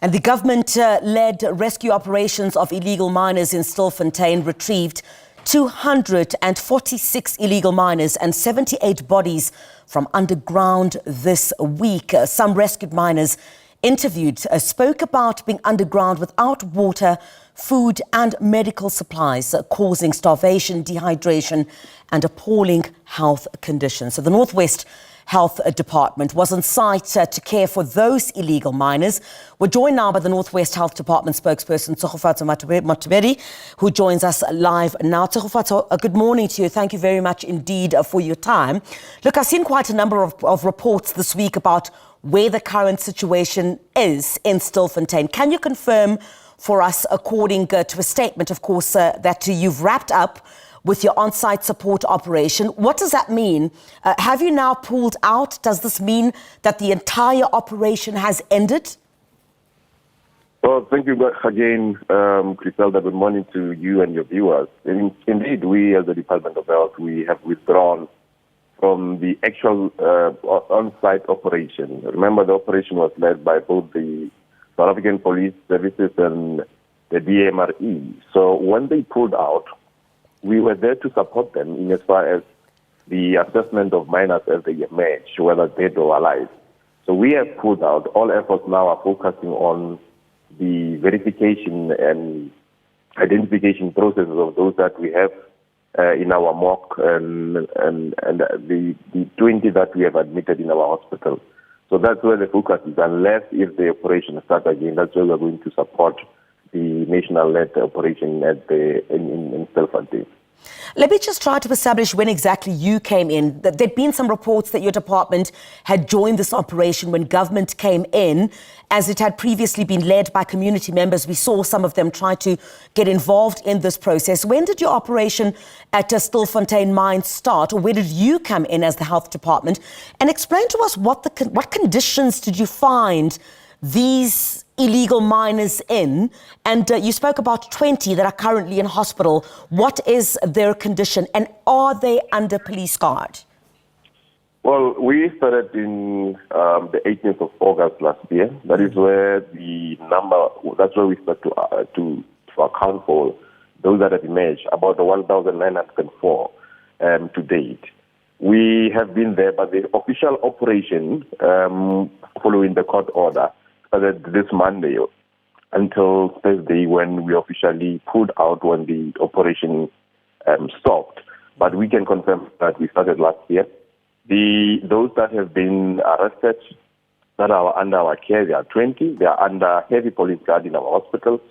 And the government-led rescue operations of illegal miners in Stilfontein retrieved 246 illegal miners and 78 bodies from underground this week. Some rescued miners interviewed spoke about being underground without water, food and medical supplies, causing starvation, dehydration and appalling health conditions. So the Northwest Health Department was on site to care for those illegal miners. We're joined now by the Northwest Health Department spokesperson, Tshegofatso Mothibedi, who joins us live now. Tshegofatso, good morning to you. Thank you very much indeed for your time. Look, I've seen quite a number of reports this week about where the current situation is in Stilfontein. Can you confirm for us, according to a statement, of course, that you've wrapped up with your on-site support operation? What does that mean? Have you now pulled out? Does this mean that the entire operation has ended? Well, thank you again, Griselda. Good morning to you and your viewers. Indeed, we as the Department of Health, we have withdrawn from the actual on-site operation. Remember, the operation was led by both the South African Police Services and the DMRE. So when they pulled out, we were there to support them in as far as the assessment of miners as they emerge, whether dead or alive. So we have pulled out. All efforts now are focusing on the verification and identification processes of those that we have in our mock and the 20 that we have admitted in our hospital. So that's where the focus is. Unless if the operation starts again, that's where we're going to support the national-led operation in Stilfontein. Let me just try to establish when exactly you came in. There'd been some reports that your department had joined this operation when government came in, as it had previously been led by community members. We saw some of them try to get involved in this process. When did your operation at Stilfontein Mine start, or where did you come in as the health department? And explain to us what conditions did you find these illegal miners in? And you spoke about 20 that are currently in hospital. What is their condition, and are they under police guard? Well, we started in the 18th of August last year. That is where that's where we start to account for those that have emerged, about the 1,904 to date. We have been there, but the official operation, following the court order, started this Monday until Thursday, when we officially pulled out when the operation stopped. But we can confirm that we started last year. Those that have been arrested, that are under our care, there are 20. They are under heavy police guard in our hospital.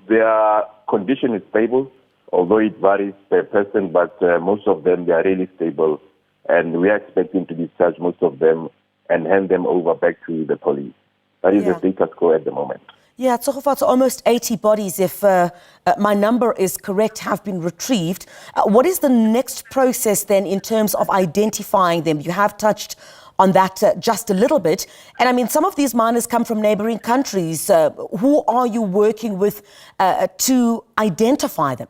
Their condition is stable, although it varies per person, but most of them, they are really stable. And we are expecting to discharge most of them and hand them over back to the police. That is the status quo at the moment. Yeah, Tshegofatso, almost 80 bodies, if my number is correct, have been retrieved. What is the next process then in terms of identifying them? You have touched on that just a little bit. And I mean, some of these miners come from neighboring countries. Who are you working with to identify them?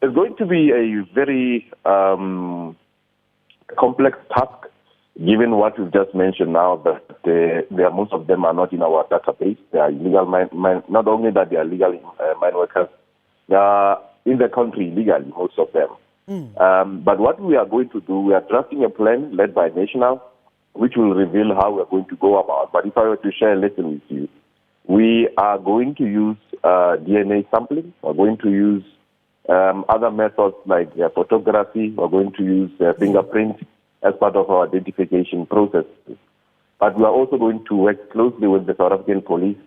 It's going to be a very complex task, given what you've just mentioned now, that most of them are not in our database. They are illegal not only that they are legal mine workers, they are in the country illegally, most of them. But what we are going to do, we are drafting a plan led by National, which will reveal how we're going to go about. But if I were to share a lesson with you, we are going to use DNA sampling. We're going to use other methods like photography. We're going to use fingerprint as part of our identification process. But we are also going to work closely with the South African Police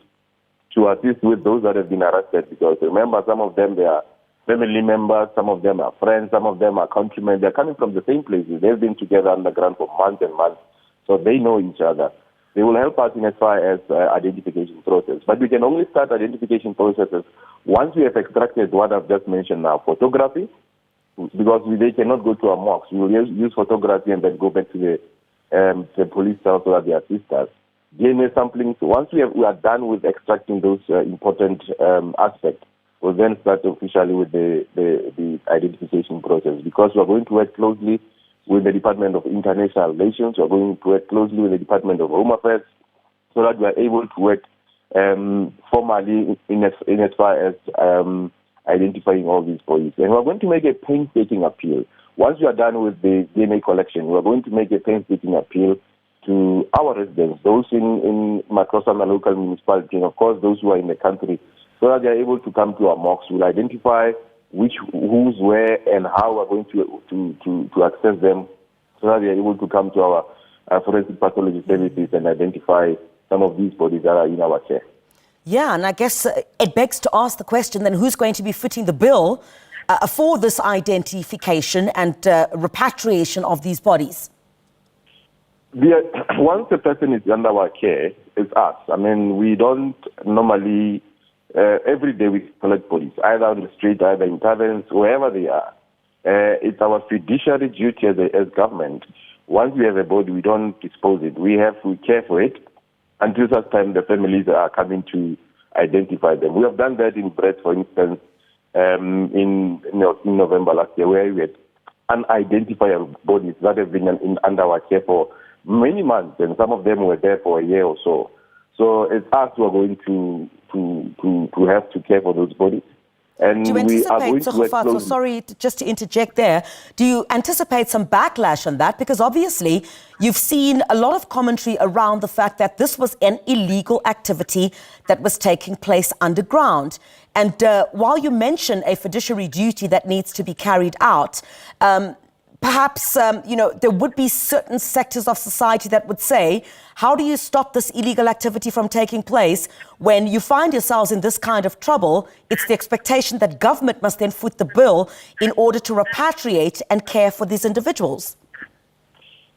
to assist with those that have been arrested, because remember, some of them, they are family members, some of them are friends, some of them are countrymen. They're coming from the same places. They've been together underground for months and months, so they know each other. They will help us in as far as identification process. But we can only start identification processes once we have extracted what I've just mentioned now, photography, because they cannot go to our mocks. We will use photography and then go back to the police cell so that they assist us. DNA sampling, so once we are done with extracting those important aspects, we'll then start officially with the identification process, because we're going to work closely with the Department of International Relations, we're going to work closely with the Department of Home Affairs, so that we are able to work formally in as far as identifying all these bodies. And we're going to make a painstaking appeal. Once we are done with the DNA collection, we're going to make a painstaking appeal to our residents, those in Makrosana local municipality, and of course those who are in the country, so that they are able to come to our mocks. We'll identify who's where and how we're going to access them, so that they are able to come to our forensic pathology services and identify some of these bodies that are in our care. Yeah, and I guess it begs to ask the question then, who's going to be footing the bill for this identification and repatriation of these bodies? Once a person is under our care, it's us. I mean, we don't normally, every day we collect bodies, either on the street, either in taverns, wherever they are. It's our fiduciary duty as government. Once we have a body, we don't dispose it. We care for it until such time the families are coming to identify them. We have done that in Brett, for instance, in November last year, where we had unidentified bodies that have been under our care for many months, and some of them were there for a year or so. So it's us who are going to have to care for those bodies. And do you anticipate, Tshegofatso, sorry, just to interject there, do you anticipate some backlash on that? Because obviously you've seen a lot of commentary around the fact that this was an illegal activity that was taking place underground. And while you mention a fiduciary duty that needs to be carried out, perhaps, there would be certain sectors of society that would say, how do you stop this illegal activity from taking place when you find yourselves in this kind of trouble? It's the expectation that government must then foot the bill in order to repatriate and care for these individuals.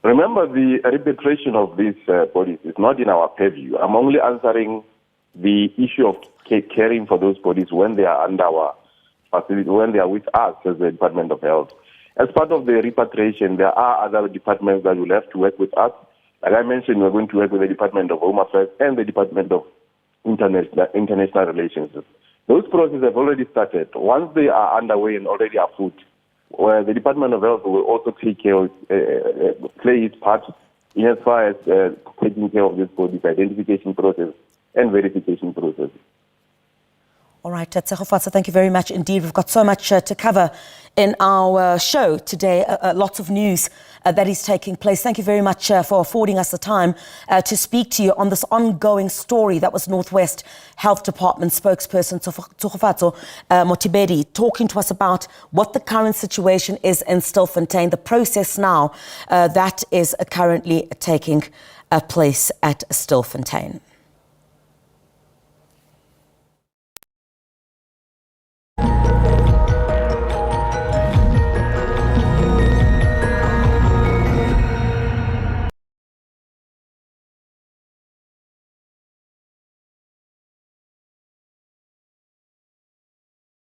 Remember, the repatriation of these bodies is not in our purview. I'm only answering the issue of caring for those bodies when they are under our facility, when they are with us as the Department of Health. As part of the repatriation, there are other departments that will have to work with us. Like I mentioned, we're going to work with the Department of Home Affairs and the Department of International Relations. Those processes have already started. Once they are underway and already afoot, where the Department of Health will also play its part in as far as taking care of this bodies identification process and verification process. All right, Tshegofatso, thank you very much indeed. We've got so much to cover in our show today, lots of news that is taking place. Thank you very much for affording us the time to speak to you on this ongoing story. That was Northwest Health Department spokesperson Tshegofatso Mothibedi talking to us about what the current situation is in Stilfontein, the process now that is currently taking place at Stilfontein.